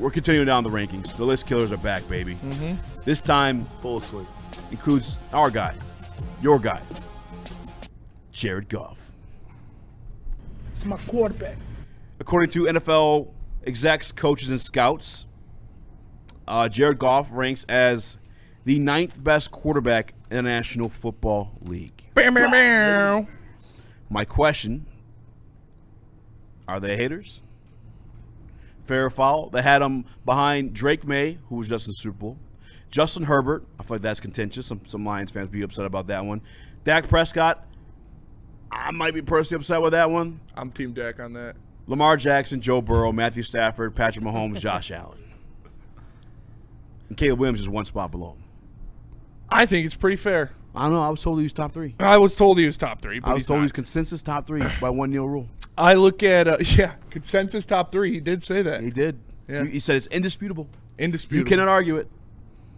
We're continuing down the rankings. The list killers are back, baby. This time, full swing. Includes our guy, your guy, Jared Goff. It's my quarterback. According to NFL execs, coaches, and scouts, Jared Goff ranks as the 9th best quarterback in the National Football League. My question, are they haters? Fair or foul? They had him behind Drake May, who was just in the Super Bowl. Justin Herbert, I feel like that's contentious. Some Lions fans be upset about that one. Dak Prescott, I might be personally upset with that one. I'm Team Dak on that. Lamar Jackson, Joe Burrow, Matthew Stafford, Patrick Mahomes, Josh Allen. And Caleb Williams is one spot below him. I think it's pretty fair. I don't know. I was told he was top 3. I was told he was top 3, but I was told he was consensus top 3 by 1-0 rule. I look at, consensus top 3. He did say that. He did. Yeah. He said it's indisputable. Indisputable. You cannot argue it.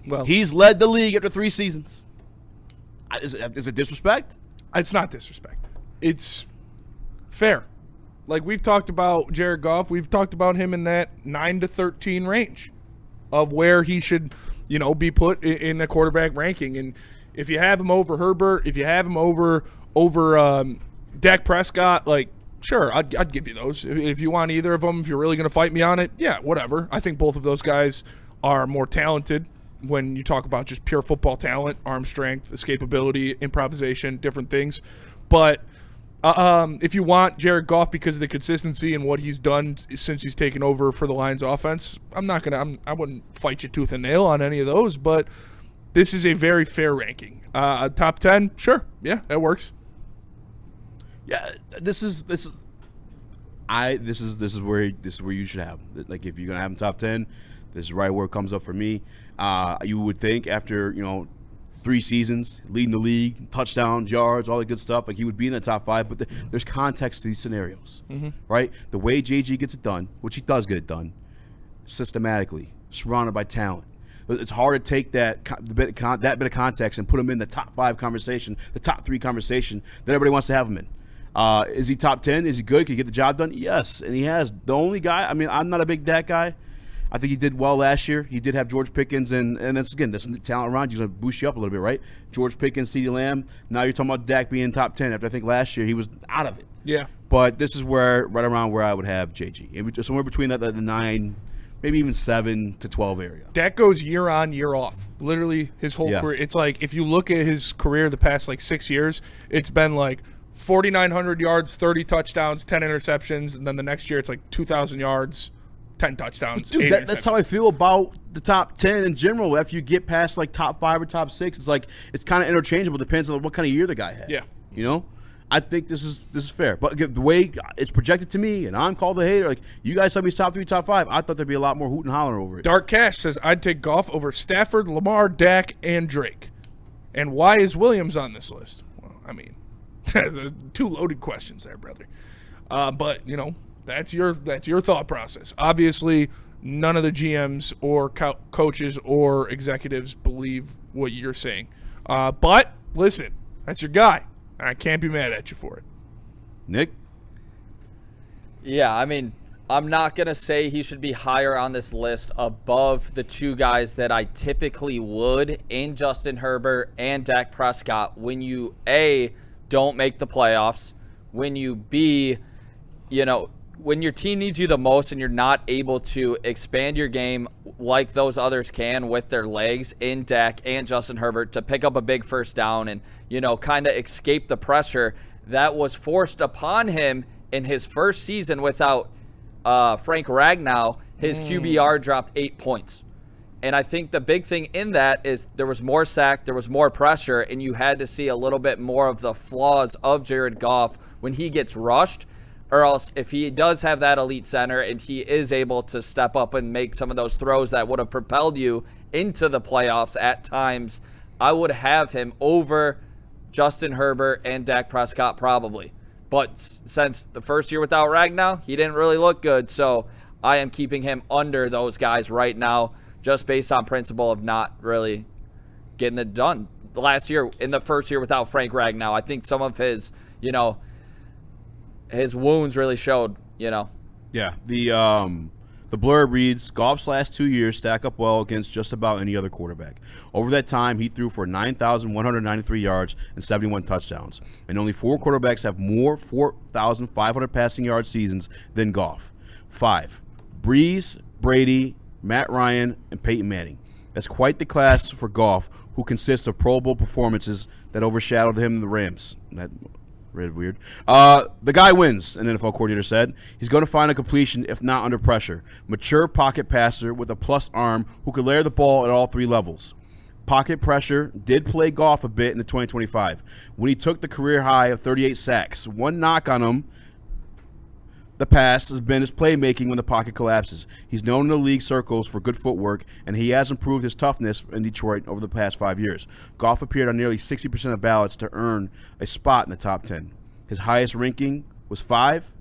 Well, He's led the league after 3 seasons. Is it disrespect? it's not disrespect. It's fair. Like we've talked about Jared Goff, we've talked about him in that 9 to 13 range of where he should, be put in the quarterback ranking. And if you have him over Herbert, if you have him over Dak Prescott, like, sure, I'd give you those. If you want either of them, if you're really going to fight me on it, yeah, whatever. I think both of those guys are more talented when you talk about just pure football talent, arm strength, escapability, improvisation, different things. But if you want Jared Goff because of the consistency and what he's done since he's taken over for the Lions offense, I wouldn't fight you tooth and nail on any of those, but this is a very fair ranking. Top 10, sure. Yeah, that works. Yeah, this is where you should have him. Like if you're gonna have him top 10, this is right where it comes up for me. You would think after 3 seasons leading the league, touchdowns, yards, all that good stuff, like he would be in the top 5. But there's context to these scenarios, right? The way JG gets it done, which he does get it done, systematically, surrounded by talent. It's hard to take that bit of context and put him in the top 5 conversation, the top 3 conversation that everybody wants to have him in. Is he top 10? Is he good? Can he get the job done? Yes, and he has. The only guy, I'm not a big Dak guy. I think he did well last year. He did have George Pickens, and that's the talent around you. Going to boost you up a little bit, right? George Pickens, CeeDee Lamb. Now you're talking about Dak being top 10 after I think last year he was out of it. Yeah. But this is right around where I would have JG. Somewhere between the 9, maybe even 7 to 12 area. Dak goes year on, year off. Literally his whole career. It's like if you look at his career the past 6 years, it's been 4,900 yards, 30 touchdowns, 10 interceptions, and then the next year it's 2,000 yards, 10 touchdowns. Dude, that's how I feel about the top 10 in general. After you get past top 5 or top 6, it's kind of interchangeable. Depends on what kind of year the guy had. Yeah. I think this is fair. But the way it's projected to me, and I'm called a hater, you guys tell me it's top 3, top 5, I thought there'd be a lot more hoot and holler over it. Dark Cash says, I'd take Goff over Stafford, Lamar, Dak, and Drake. And why is Williams on this list? Well, two loaded questions there, brother. But, that's your thought process. Obviously, none of the GMs or coaches or executives believe what you're saying. But, listen, that's your guy. I can't be mad at you for it. Nick? Yeah, I'm not going to say he should be higher on this list above the 2 guys that I typically would in Justin Herbert and Dak Prescott when you, A, don't make the playoffs, when you, B, when your team needs you the most and you're not able to expand your game like those others can with their legs in Dak and Justin Herbert to pick up a big first down and, kind of escape the pressure that was forced upon him in his first season without Frank Ragnow. His QBR dropped 8 points. And I think the big thing in that is there was more sack, there was more pressure, and you had to see a little bit more of the flaws of Jared Goff when he gets rushed. Or else if he does have that elite center and he is able to step up and make some of those throws that would have propelled you into the playoffs at times, I would have him over Justin Herbert and Dak Prescott probably. But since the first year without Ragnow, he didn't really look good. So I am keeping him under those guys right now just based on principle of not really getting it done. Last year, in the first year without Frank Ragnow, I think some of his, his wounds really showed, Yeah, the The blurb reads, Goff's last 2 years stack up well against just about any other quarterback. Over that time, he threw for 9,193 yards and 71 touchdowns. And only 4 quarterbacks have more 4,500 passing yard seasons than Goff. 5. Breeze, Brady, Matt Ryan, and Peyton Manning. That's quite the class for Goff, who consists of Pro Bowl performances that overshadowed him in the Rams. That read weird. The guy wins, an NFL coordinator said. He's going to find a completion if not under pressure. Mature pocket passer with a plus arm who could layer the ball at all 3 levels. Pocket pressure did play Goff a bit in the 2025 when he took the career high of 38 sacks. One knock on him the past has been his playmaking when the pocket collapses. He's known in the league circles for good footwork, and he has improved his toughness in Detroit over the past 5 years. Goff appeared on nearly 60% of ballots to earn a spot in the top 10. His highest ranking was 5.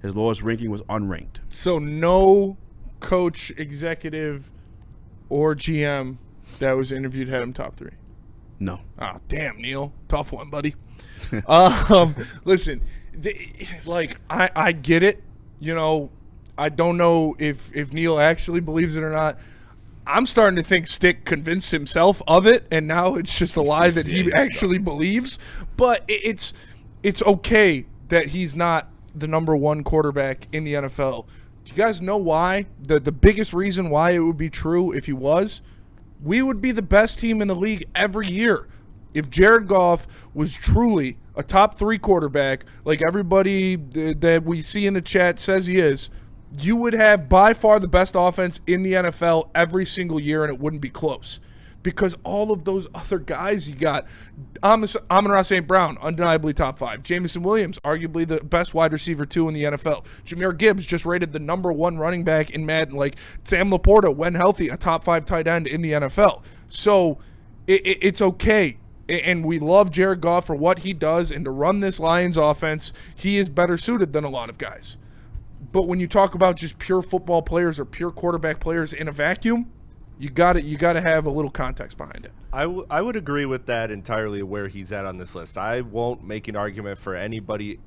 His lowest ranking was unranked. So no coach, executive, or GM that was interviewed had him top 3. No. Oh, damn, Neil. Tough one, buddy. Listen, I get it. You know, I don't know if Neil actually believes it or not. I'm starting to think Stick convinced himself of it, and now it's just a lie that he actually believes. But it's okay that he's not the number 1 quarterback in the NFL. Do you guys know why? The biggest reason why it would be true if he was, we would be the best team in the league every year. If Jared Goff was truly a top 3 quarterback, like everybody that we see in the chat says he is, you would have by far the best offense in the NFL every single year, and it wouldn't be close. Because all of those other guys you got, Amon-Ra St. Brown, undeniably top 5. Jameson Williams, arguably the best wide receiver 2 in the NFL. Jahmyr Gibbs just rated the number 1 running back in Madden. Like Sam Laporta, when healthy, a top 5 tight end in the NFL. So it's okay. And we love Jared Goff for what he does, and to run this Lions offense, he is better suited than a lot of guys. But when you talk about just pure football players or pure quarterback players in a vacuum, you got to have a little context behind it. I would agree with that entirely where he's at on this list. I won't make an argument for anybody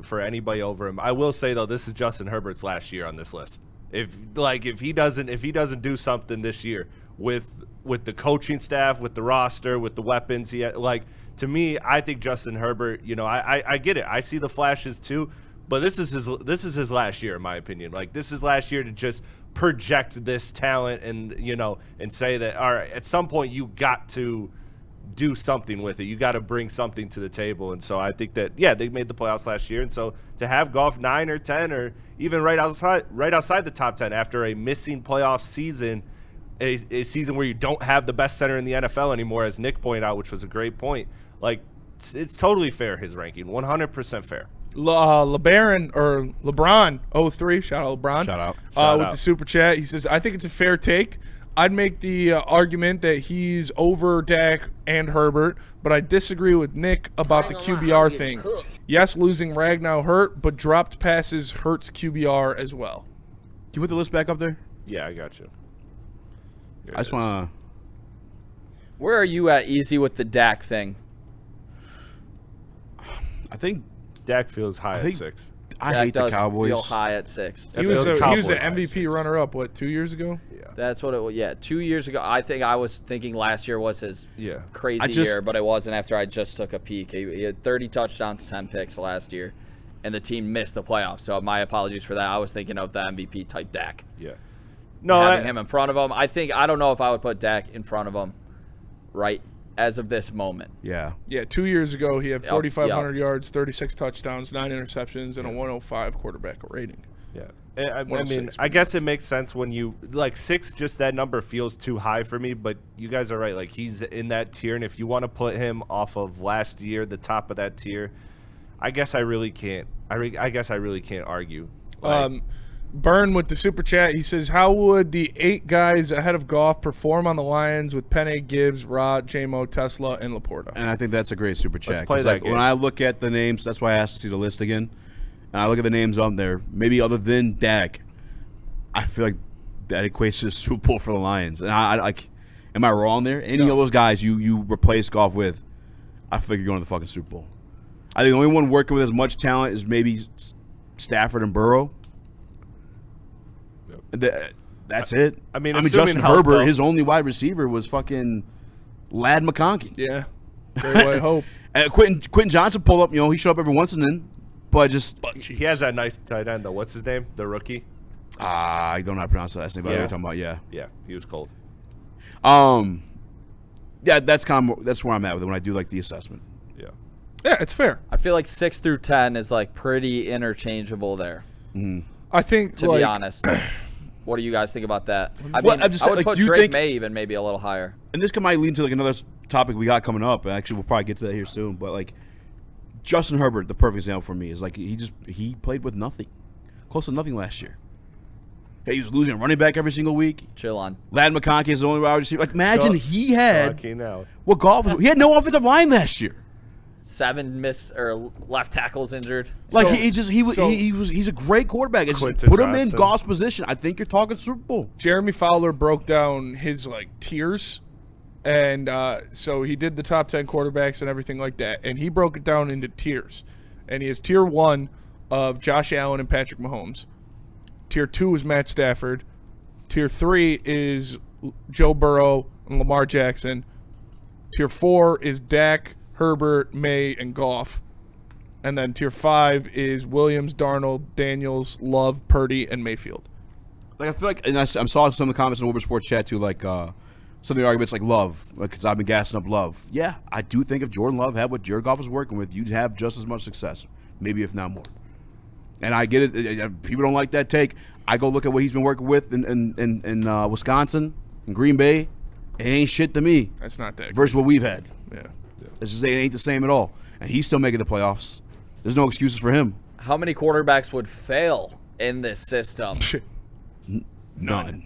over him. I will say though, this is Justin Herbert's last year on this list. If he doesn't do something this year with the coaching staff, with the roster, with the weapons, to me, I think Justin Herbert, I get it. I see the flashes too, but this is his last year in my opinion. Like this is last year to just project this talent and say that all right, at some point you got to do something with it. You got to bring something to the table. And so I think that they made the playoffs last year, and so to have Goff 9 or 10 or even right outside the top 10 after a missing playoff season, a season where you don't have the best center in the NFL anymore, as Nick pointed out, which was a great point. Like it's totally fair, his ranking, 100% fair. LeBron 03, shout out LeBron. Shout out. With the super chat, he says, I think it's a fair take. I'd make the argument that he's over Dak and Herbert, but I disagree with Nick about the QBR thing. Yes, losing Ragnow hurt, but dropped passes hurts QBR as well. Can you put the list back up there? Yeah, I got you. I just want to... Where are you at, Easy, with the Dak thing? I think Dak feels high at 6. I Dak hate the does Cowboys. feel high at 6. He was the MVP runner-up, 2 years ago? Yeah. That's what it was. Yeah, 2 years ago. I think I was thinking last year was his crazy year, but it wasn't after I just took a peek. He had 30 touchdowns, 10 picks last year, and the team missed the playoffs. So my apologies for that. I was thinking of the MVP type Dak. Yeah. No, having him in front of him. I don't know if I would put Dak in front of him right as of this moment. Yeah. Yeah, 2 years ago he had 4,500 yards, 36 touchdowns, 9 interceptions, and a 105 quarterback rating. Yeah. I mean, I guess it makes sense when you – 6, just that number feels too high for me, but you guys are right. Like, he's in that tier, and if you want to put him off of last year, the top of that tier, I guess I really can't – I guess I really can't argue. Burn with the super chat. He says, how would the 8 guys ahead of Goff perform on the Lions with Penny, Gibbs, Rod, J-Mo, Tesla, and Laporta? And I think that's a great super chat. Let's play that game. When I look at the names, that's why I asked to see the list again. And I look at the names on there, maybe other than Dak, I feel like that equates to the Super Bowl for the Lions. And am I wrong there? Any of those guys you replace Goff with, I feel like you're going to the fucking Super Bowl. I think the only one working with as much talent is maybe Stafford and Burrow. That's it. I mean, Justin assuming health, Herbert, though. his only wide receiver was fucking Lad McConkey. Yeah. Very well, I hope. Quentin Johnson pulled up. He showed up every once and then, but He has that nice tight end though. What's his name? The rookie. I don't know how to pronounce the last name. But I know what you're talking about. Yeah, he was cold. Yeah, that's where I'm at with it when I do like the assessment. Yeah. Yeah, it's fair. I feel like 6 through 10 is like pretty interchangeable there. I think, To be honest, what do you guys think about that? I Well, mean, I'm just I saying, would like, put do you Drake think- May even maybe a little higher. And this might lead into like another topic we got coming up. Actually, we'll probably get to that here soon. But like Justin Herbert, the perfect example for me is like he played with nothing, close to nothing last year. He was losing a running back every single week. Chill on. Lad McConkey is the only wide receiver. Like imagine he had Talking now. what Goff was. He had no offensive line last year. 7 missed or left tackles injured. Like So- he's a great quarterback. It's just Quentin put him in Johnson. Goff's position. I think you're talking Super Bowl. Jeremy Fowler broke down his tiers, and so he did the top 10 quarterbacks and everything like that, and he broke it down into tiers. And he has tier 1 of Josh Allen and Patrick Mahomes. Tier 2 is Matt Stafford. Tier 3 is Joe Burrow and Lamar Jackson. Tier 4 is Dak, Herbert, May, and Goff. And then tier 5 is Williams, Darnold, Daniels, Love, Purdy, and Mayfield. Like I feel like, and I saw some of the comments in the Uber Sports chat too. Like some of the arguments, like Love, because I've been gassing up Love. Yeah, I do think if Jordan Love had what Jared Goff was working with, you'd have just as much success, maybe if not more. And I get it. People don't like that take. I go look at what he's been working with in Wisconsin, in Green Bay. It ain't shit to me That's not that versus what we've had. Yeah. It's just it ain't the same at all. And he's still making the playoffs. There's no excuses for him. How many quarterbacks would fail in this system? None.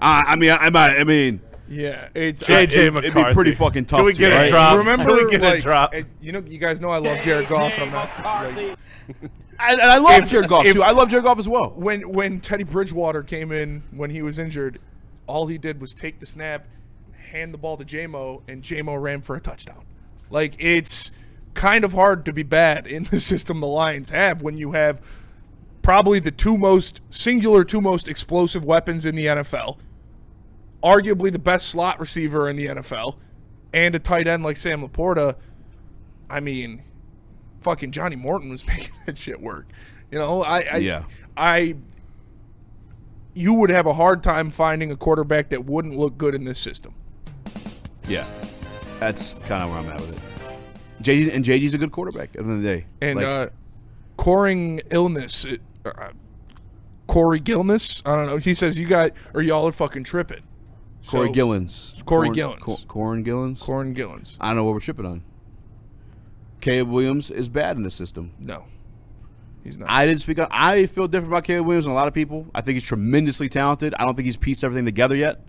I mean, Yeah, it's JJ it'd be pretty fucking tough. Can we to, get right? a drop? Remember, Can we get a like, drop? you guys know I love Jared Goff. And I'm not like, And I love Jared Goff too. I love Jared Goff as well. when Teddy Bridgewater came in when he was injured, all he did was take the snap, hand the ball to J-Mo, and J-Mo ran for a touchdown. Like, it's kind of hard to be bad in the system the Lions have when you have probably the two most explosive weapons in the NFL, arguably the best slot receiver in the NFL, and a tight end like Sam Laporta. I mean, fucking Johnny Morton was making that shit work. You would have a hard time finding a quarterback that wouldn't look good in this system. Yeah, that's kind of where I'm at with it. JG's a good quarterback at the end of the day. And Corey Gillness, I don't know. He says y'all are fucking tripping. Corey Gillens. Corey Gillens. Corey Gillens. Corey Gillens. I don't know what we're tripping on. Caleb Williams is bad in the system. No, he's not. I didn't speak up. I feel different about Caleb Williams than a lot of people. I think he's tremendously talented. I don't think he's pieced everything together yet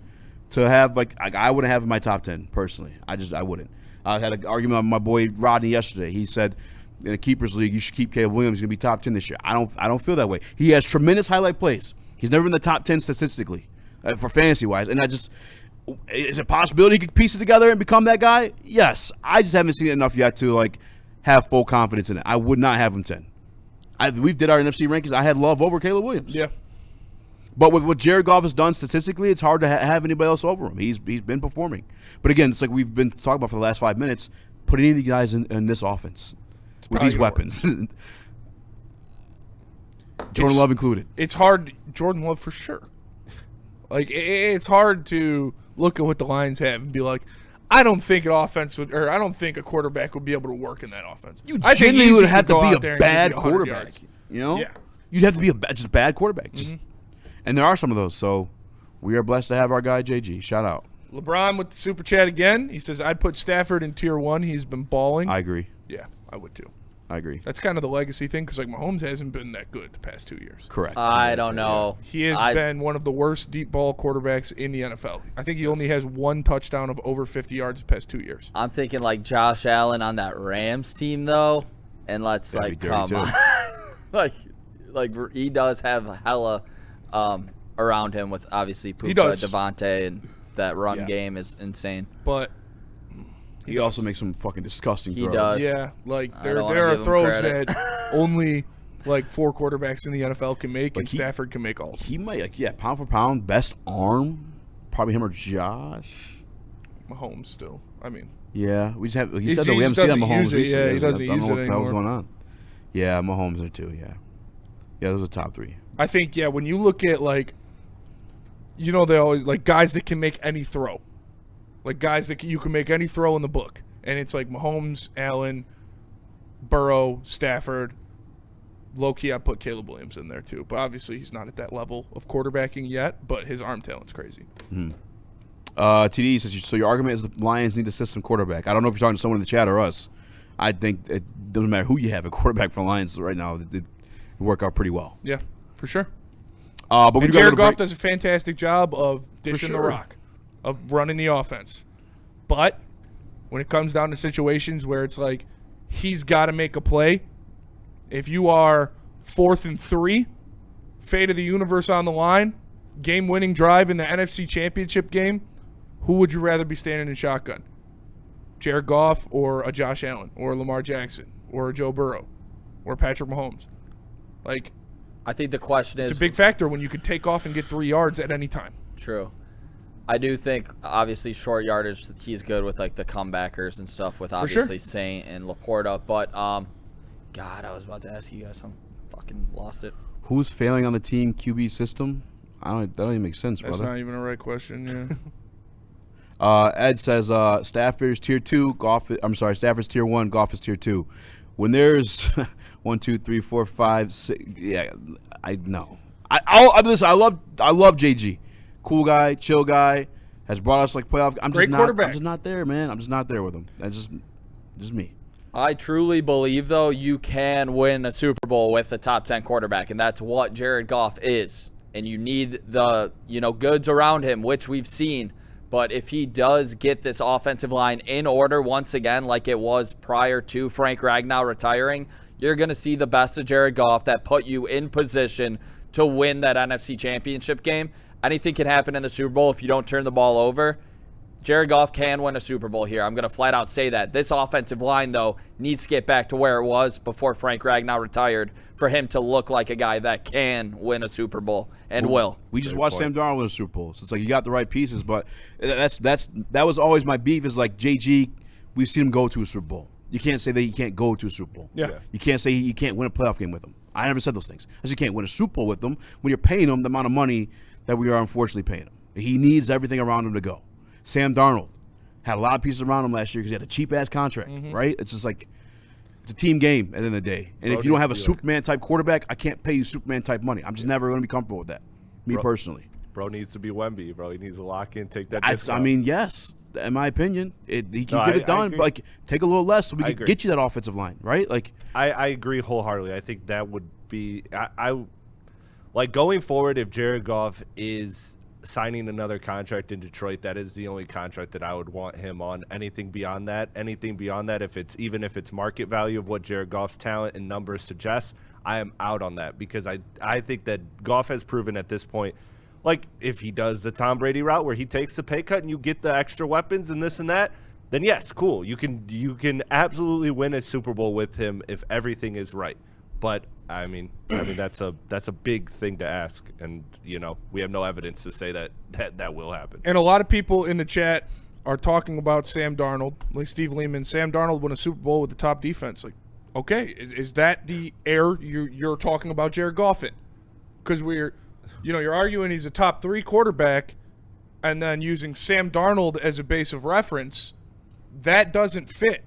to have I wouldn't have him in my top 10 personally. I wouldn't. I had an argument with my boy Rodney yesterday. He said in a keepers league you should keep Caleb Williams. He's gonna be top 10 this year. I don't feel that way. He has tremendous highlight plays. He's never in the top 10 statistically for fantasy wise. And is it a possibility he could piece it together and become that guy? Yes. I just haven't seen it enough yet to have full confidence in it. I would not have him 10. We did our NFC rankings. I had Love over Caleb Williams. Yeah. But with what Jared Goff has done statistically, it's hard to have anybody else over him. He's been performing. But again, it's like we've been talking about for the last 5 minutes. Put any of the guys in this offense with these weapons. Jordan Love included. It's hard. Jordan Love for sure. It's hard to look at what the Lions have and be like, I don't think I don't think a quarterback would be able to work in that offense. I think you would have to go be out there a and bad give you 100 quarterback. yards. Yeah. Yeah. You'd have to be just a bad quarterback. And there are some of those. So we are blessed to have our guy JG. Shout out. LeBron with the super chat again. He says, I'd put Stafford in tier 1. He's been balling. I agree. Yeah, I would too. I agree. That's kind of the legacy thing because Mahomes hasn't been that good the past 2 years. Correct. I don't know. He has been one of the worst deep ball quarterbacks in the NFL. I think he only has one touchdown of over 50 yards the past 2 years. I'm thinking like Josh Allen on that Rams team though, and let's That'd be dirty, come too. on, like he does have hella around him with obviously Puka, He does. Devontae, and that run Yeah. game is insane. But He also makes some fucking disgusting He throws. does. yeah, I there don't wanna are give him throws credit. that only like 4 quarterbacks in the NFL can make, and Stafford can make all of them. He might, pound for pound, best arm, probably him or Josh. Mahomes still. I mean. Yeah, we just have. He He said that we just haven't seen doesn't Mahomes use it. recently. Yeah, he doesn't I don't use know it what the hell's anymore. going on. Yeah, Mahomes are too. Yeah, those are top 3. I think, when you look at, like, they always, like, guys that can make any throw. Like, guys that you can make any throw in the book. And it's like Mahomes, Allen, Burrow, Stafford. Low-key, I put Caleb Williams in there, too. But obviously, he's not at that level of quarterbacking yet, but his arm talent's crazy. TD says, so your argument is the Lions need a system quarterback. I don't know if you're talking to someone in the chat or us. I think it doesn't matter who you have at quarterback for the Lions right now. It work out pretty well. Yeah, for sure. But And Jared Goff does a fantastic job of dishing the sure. rock, of running the offense. But when it comes down to situations where it's like he's got to make a play, if you are 4th and 3, fate of the universe on the line, game-winning drive in the NFC Championship game, who would you rather be standing in shotgun? Jared Goff or a Josh Allen or Lamar Jackson or a Joe Burrow or Patrick Mahomes? Like, I think the question is it's a big factor when you can take off and get 3 yards at any time. true. I do think, obviously, short yardage, he's good with, like, the comebackers and stuff with, obviously, Saint and Laporta. But, God, I was about to ask you guys something. Fucking lost it. Who's failing on the team QB system? That don't even make sense, That's brother. not even a right question, Ed says Stafford's tier 2, Stafford's tier 1, Goff is tier 2. When there's 1, 2, 3, 4, 5, 6, I know. Listen, I love JG, cool guy, chill guy, has brought us like playoff. quarterback. I'm just not there, man. I'm just not there with him. That's just me. I truly believe, though, you can win a Super Bowl with a top 10 quarterback, and that's what Jared Goff is. And you need the, goods around him, which we've seen. But if he does get this offensive line in order once again, like it was prior to Frank Ragnow retiring, you're going to see the best of Jared Goff that put you in position to win that NFC Championship game. Anything can happen in the Super Bowl if you don't turn the ball over. Jared Goff can win a Super Bowl here. I'm going to flat out say that. This offensive line, though, needs to get back to where it was before Frank Ragnow retired for him to look like a guy that can win a Super Bowl and will. We just watched Sam Darnold win a Super Bowl. So it's like you got the right pieces, but that was always my beef is like JG, we've seen him go to a Super Bowl. You can't say that he can't go to a Super Bowl. Yeah. You can't say you can't win a playoff game with him. I never said those things. I said you can't win a Super Bowl with him when you're paying him the amount of money that we are unfortunately paying him. He needs everything around him to go. Sam Darnold had a lot of pieces around him last year because he had a cheap-ass contract, right? It's just like it's a team game at the end of the day. And if you don't have a Superman-type quarterback, I can't pay you Superman-type money. I'm just never going to be comfortable with that, personally. Bro needs to be Wemby, bro. He needs to lock in, take that I discount. mean, yes, in my opinion. He can get it done, but like, take a little less so we can get you that offensive line, right? Like, I agree wholeheartedly. I think that would be I like going forward if Jared Goff is signing another contract in Detroit, that is the only contract that I would want him on. Anything beyond that, if it's market value of what Jared Goff's talent and numbers suggest, I am out on that because I think that Goff has proven at this point, like if he does the Tom Brady route where he takes the pay cut and you get the extra weapons and this and that, then yes, cool. You can absolutely win a Super Bowl with him if everything is right. But I mean that's a big thing to ask, and we have no evidence to say that will happen. And a lot of people in the chat are talking about Sam Darnold, like Steve Lehman. Sam Darnold won a Super Bowl with the top defense. Like, okay, is that the air you're talking about Jared Goff in? Because you're arguing he's a top 3 quarterback, and then using Sam Darnold as a base of reference, that doesn't fit.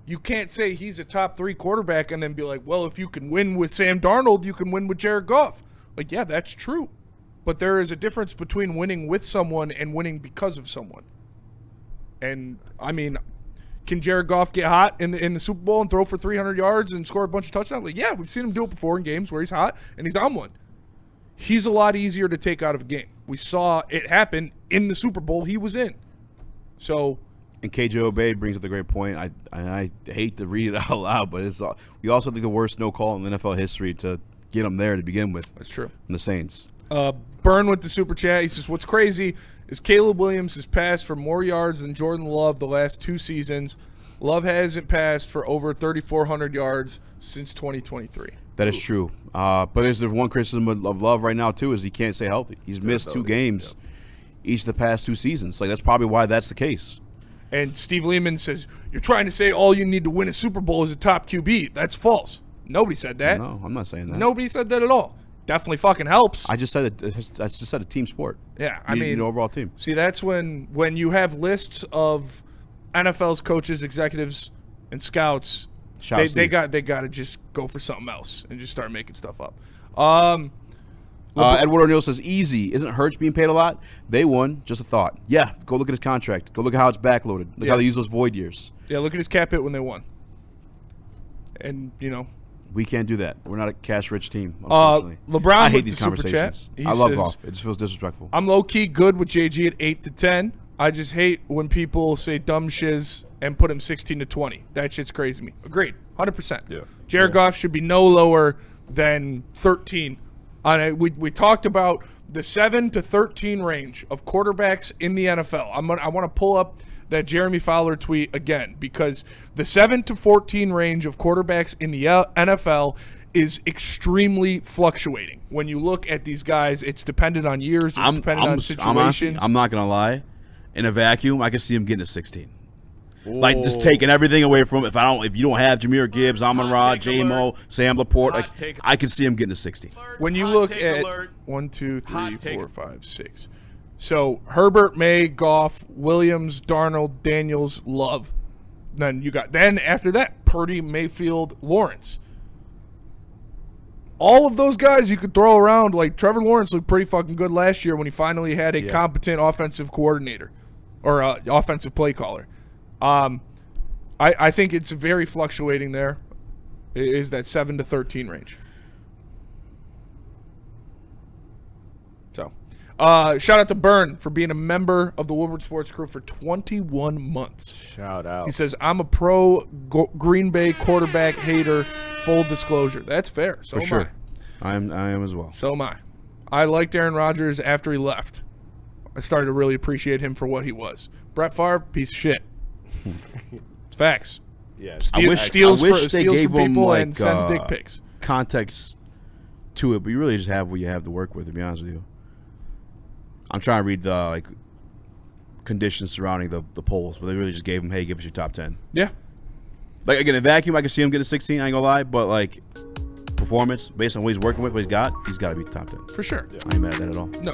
You can't say he's a top 3 quarterback and then be like, well, if you can win with Sam Darnold, you can win with Jared Goff. Like, yeah, that's true. But there is a difference between winning with someone and winning because of someone. And, I mean, can Jared Goff get hot in the Super Bowl and throw for 300 yards and score a bunch of touchdowns? Like, yeah, we've seen him do it before in games where he's hot and he's on one. He's a lot easier to take out of a game. We saw it happen in the Super Bowl he was in. So... And KJ Obey brings up a great point. I hate to read it out loud, but we also think the worst no call in NFL history to get him there to begin with. That's true. And the Saints. Burn with the super chat. He says, what's crazy is Caleb Williams has passed for more yards than Jordan Love the last 2 seasons. Love hasn't passed for over 3,400 yards since 2023. That is true. But there's the one criticism of Love right now, too, is he can't stay healthy. He's missed 2 games each of the past 2 seasons. Like, that's probably why that's the case. And Steve Lehman says, you're trying to say all you need to win a Super Bowl is a top QB. That's false. Nobody said that. No, I'm not saying that. Nobody said that at all. Definitely fucking helps. I just said a team sport. Yeah, I mean, an overall team. See, that's when you have lists of NFL's coaches, executives, and scouts. They got to just go for something else and just start making stuff up. Edward O'Neill says, easy. Isn't Hurts being paid a lot? They won. Just a thought. Yeah, go look at his contract. Go look at how it's backloaded. Look how they use those void years. Yeah, look at his cap hit when they won. And, we can't do that. We're not a cash-rich team, unfortunately. LeBron I hate with these the super conversations. chat. I love says, golf. It just feels disrespectful. I'm low-key good with JG at 8 to 10. I just hate when people say dumb shiz and put him 16 to 20. That shit's crazy to me. Agreed. 100%. Yeah. Jared Goff should be no lower than 13. We talked about the 7 to 13 range of quarterbacks in the NFL. I want to pull up that Jeremy Fowler tweet again, because the 7 to 14 range of quarterbacks in the NFL is extremely fluctuating. When you look at these guys, it's dependent on years, it's dependent on situations. I'm not going to lie. In a vacuum, I can see him getting a 16. Like, just taking everything away from him. If you don't have Jahmyr Gibbs, Amon-Ra, J-Mo, Sam Laporte, I can see him getting a 16. When you look at 1, 2, 3, 4, 5, 6. So Herbert, May, Goff, Williams, Darnold, Daniels, Love. Then after that, Purdy, Mayfield, Lawrence. All of those guys you could throw around. Like, Trevor Lawrence looked pretty fucking good last year when he finally had a competent offensive coordinator or offensive play caller. I think it's very fluctuating there. Is that 7 to 13 range. So, shout out to Byrne for being a member of the Woodward Sports Crew for 21 months. Shout out. He says, I'm a pro Green Bay quarterback hater. Full disclosure. That's fair. So For sure. I am as well. So am I. I liked Aaron Rodgers after he left. I started to really appreciate him for what he was. Brett Favre, piece of shit. It's facts. Yeah. Steals they for gave him, people like, and sends dick pics. Context to it, but you really just have what you have to work with, to be honest with you. I'm trying to read the conditions surrounding the polls, but they really just gave him, hey, give us your top 10. Yeah. Like, again, in vacuum, I can see him get a 16, I ain't gonna lie, but, like, performance, based on what he's working with, what he's got to be top 10. For sure. I ain't mad at that at all. No.